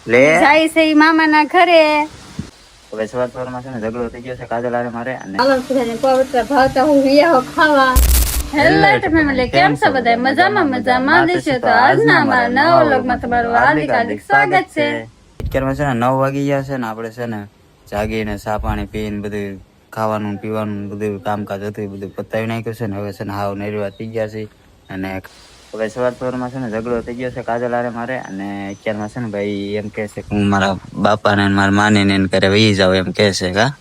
લે જાય છે ઈ મામાના ઘરે. હવે સવારમાં છે ને ઝઘડો થઈ ગયો છે કાજલ હારે મારે અને હાલો સુધાને પવિત્ર ભાવતા હું વિયાહો ખાવા. હેલો ફેમિલી, કેમ છો બધા? મજામાં દેશો તો આજના અમારા નવા વ્લોગમાં તમારું હાર્દિક સ્વાગત છે. અત્યારમાં છે ને 9 વાગી ગયા છે ને આપણે છે ને જાગીને ચા પાણી પીને બધું ખાવાનું પીવાનું બધું કામકાજ હતું બધું પતાવી નાખ્યું છે ને હવે છે ને હાવ નેરવા થઈ ગયા છે. અને હવે સવારમાં છે ને ઝઘડો થઈ ગયો છે કાજલ હારે મારે અને અત્યારમાં છે ને ભાઈ એમ કહે છે કે હું મારા બાપાને મારા માને ને ઘરે વહી જાઉં એમ કહે છે. કા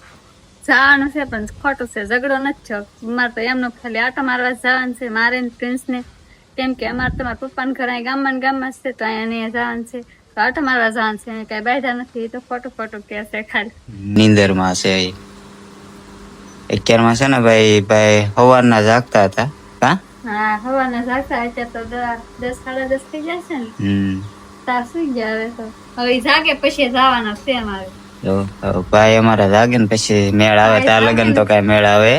જવાનું છે પણ ખોટું છે, ઝઘડો નથી થયો. મારે તો એમનો ખાલી આટો મારવા જવાનું છે મારે ને પ્રિન્સ ને, કેમ કે અમારે તમારા પપ્પાને ઘર અહીં ગામમાં છે તો અહીંયા જવાનું છે તો આટો મારવા જવાનું છે. કઈ બાયધા નથી, તો ખોટું કે છે ખાલી નીંદરમાં છે. અત્યારમાં છે ને ભાઈ સવારના જાગતા હતા. કા હા હવાના જાગતા અત્યારે તો 10 સાડા 10 થઈ જાય છે ને તાર સુઈ ગયા. હવે તો હવે જાગે પછી જવાના છે અમારે. ભાઈ અમારા જાગે ને પછી મેળ આવે તાર લગન તો કઈ મેળ આવે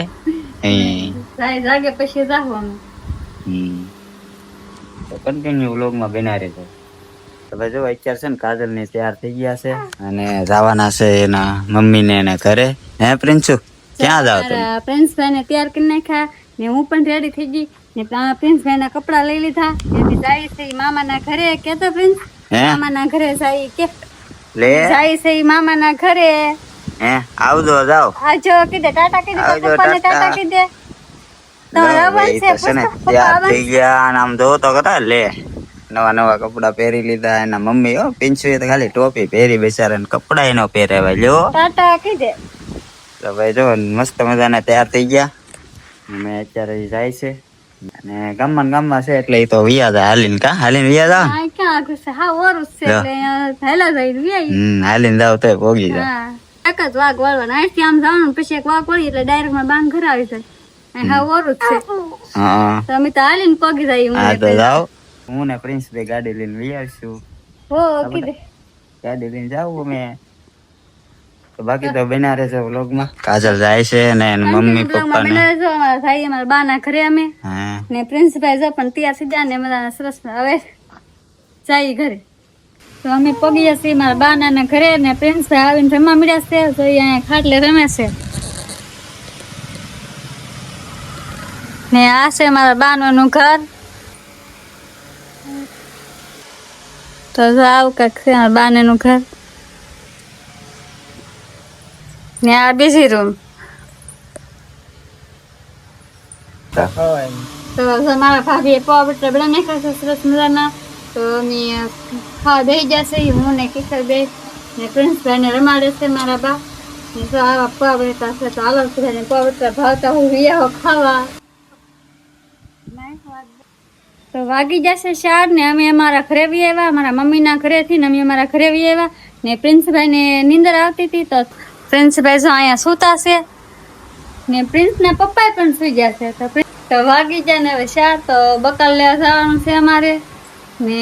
જાગે પછી જાવ અમે. તો કન્ટિન્યુ વ્લોગમાં બના રહેજો. તો ભાઈ જો અત્યારે છે ને કાજલ ને તૈયાર થઈ ગયા છે અને જવાના છે એના મમ્મી ને એને ઘરે. હે પ્રિન્સુ, ક્યાં જાવ તમે? પ્રિન્સભાઈ ને તૈયાર કરી નાખ્યા ને હું પણ રેડી થઈ ગઈ ને પ્રિન્સભાઈ ના કપડા લઈ લીધા. એથી જાય છે મામાના ઘરે. કેતો પ્રિન્સ મામાના ઘરે જાય કે લે જાય છે મામાના ઘરે. હે આવજો જાવ. આજો કીધે ટાટા કીધે પપ્પાને ટાટા કીધે. તો રવન છે ને તૈયાર થઈ ગયા અને આમ જો તો કરા લે નવા કપડા પહેરી લીધા. એના મમ્મી પિન્સુ તો ખાલી ટોપી પહેરી બેસારે કપડા એનો પહેરાવા લ્યો ટાટા કીધે. તો ભાઈ જો મસ્ત મજાના તૈયાર થઈ ગયા. અમે અત્યારે જાય છે અને ગામમાં છે એટલે એ તો વિયા જાય હાલીને વિયા જાવ. આ ક્યાં આગળ છે? હા ઓરું છે એટલે હેલા જાય વિયા. હાલીને જાવ તો પોગી જાવ. હા એક જ વાઘ વાળવાનો. અહીંથી આમ જવાનું પછી એક વાઘ વળી એટલે ડાયરેક્ટ માં બાન ઘર આવી જાય. હા ઓરું છે. હા તો અમે તો હાલીને પોગી જાય. હા તો જાવ. હું ને પ્રિન્સ ભાઈ ગાડી લઈને વી આવશું. હો કીધે ગાડી લઈને જાવ અમે. તો બાકી તો બના રહેજો વ્લોગમાં. કાજલ જાય છે ને એના મમ્મી પપ્પા ને અમારા ભાઈ અમારા બા ના ઘરે અમે ને પ્રિન્સભાઈ જો પણ તૈયાર થઈ જાય ને બધા સરસ. હવે જાય ઘરે. તો અમે પગીએ છીએ મારા બા ના ઘરે ને પ્રિન્સભાઈ આવીને રમવા મળ્યા છે. તો અહીંયા ખાટલે રમે છે ને આ છે મારા બાનું ઘર. તો આવું કાંઈક છે મારા બાનું ઘર ને આ બીજી રૂમ. તો મારા ભાભીએ પાવડા બનાવી નાખ્યા છે સરસ મજાના. તો અમે ખાવા બેસી જશે. હું ને કિશોર બે ને પ્રિન્સભાઈ ને રમાડે છે મારા બા ને. તો આવા પાવડા છે તો હાલો સુધાને પાવડા ભાવતા હું વિયાહો ખાવા. તો વાગી જશે 4 ને અમે અમારા ઘરે વી આવ્યા. મારા મમ્મીના ઘરેથી ને અમે અમારા ઘરે વી આવ્યા ને પ્રિન્સભાઈ ને નીંદર આવતી હતી તો પ્રિન્સભાઈ જો અહીંયા સૂતા છે ને પ્રિન્સના પપ્પા પણ સુઈ ગયા છે. તો વાગી જાય ને હવે 4 તો બકાલ લેવા જવાનું છે અમારે ને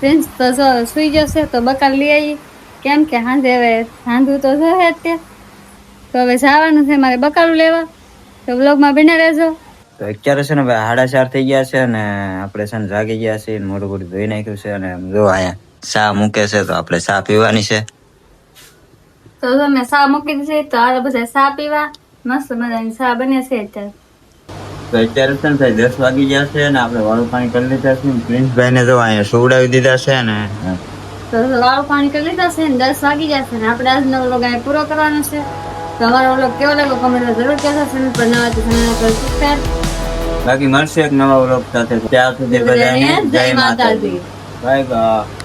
પ્રિન્સ તો જો સુઈ જશે તો બકાલ લઈ આવી. કેમ કે સાંજે હવે સાંધું તો જશે જ તે. તો હવે જવાનું છે મારે બકાલું લેવા. તો વ્લોગમાં બને રહેજો. તો અત્યારે છે ને ભાઈ 4:30 થઈ ગયા છે અને આપણે છે ને જાગી ગયા છીએ. મોઢું ધોઈ નાખ્યું છે અને જો અહીંયા ચા મૂકે છે તો આપણે ચા પીવાની છે. તો તમે ચા મૂકી દીધી તો આ બધા ચા પીવા. મસ્ત મજાની ચા બને છે અત્યારે. તો અત્યારે છે ને ભાઈ 10 વાગી ગયા છે અને આપણે વાળું પાણી કરી લીધા છે. પ્રિન્સભાઈ ને જો અહીંયા સુવડાવી દીધા છે ને તો વાળું પાણી કરી લીધા છે ને 10 વાગી જશે ને આપણે આજનો વ્લોગ અહીં પૂરો કરવાનો છે. તો અમારો વ્લોગ કેવો લાગ્યો કમેન્ટમાં જરૂર કહેજો. ચેનલ પર નવા તો ચેનલ પર સબસ્ક્રાઇબ. બાકી મળશે એક નવા વ્લોગ સાથે. ત્યાં સુધી બધાને જય માતાજી. Bye bye.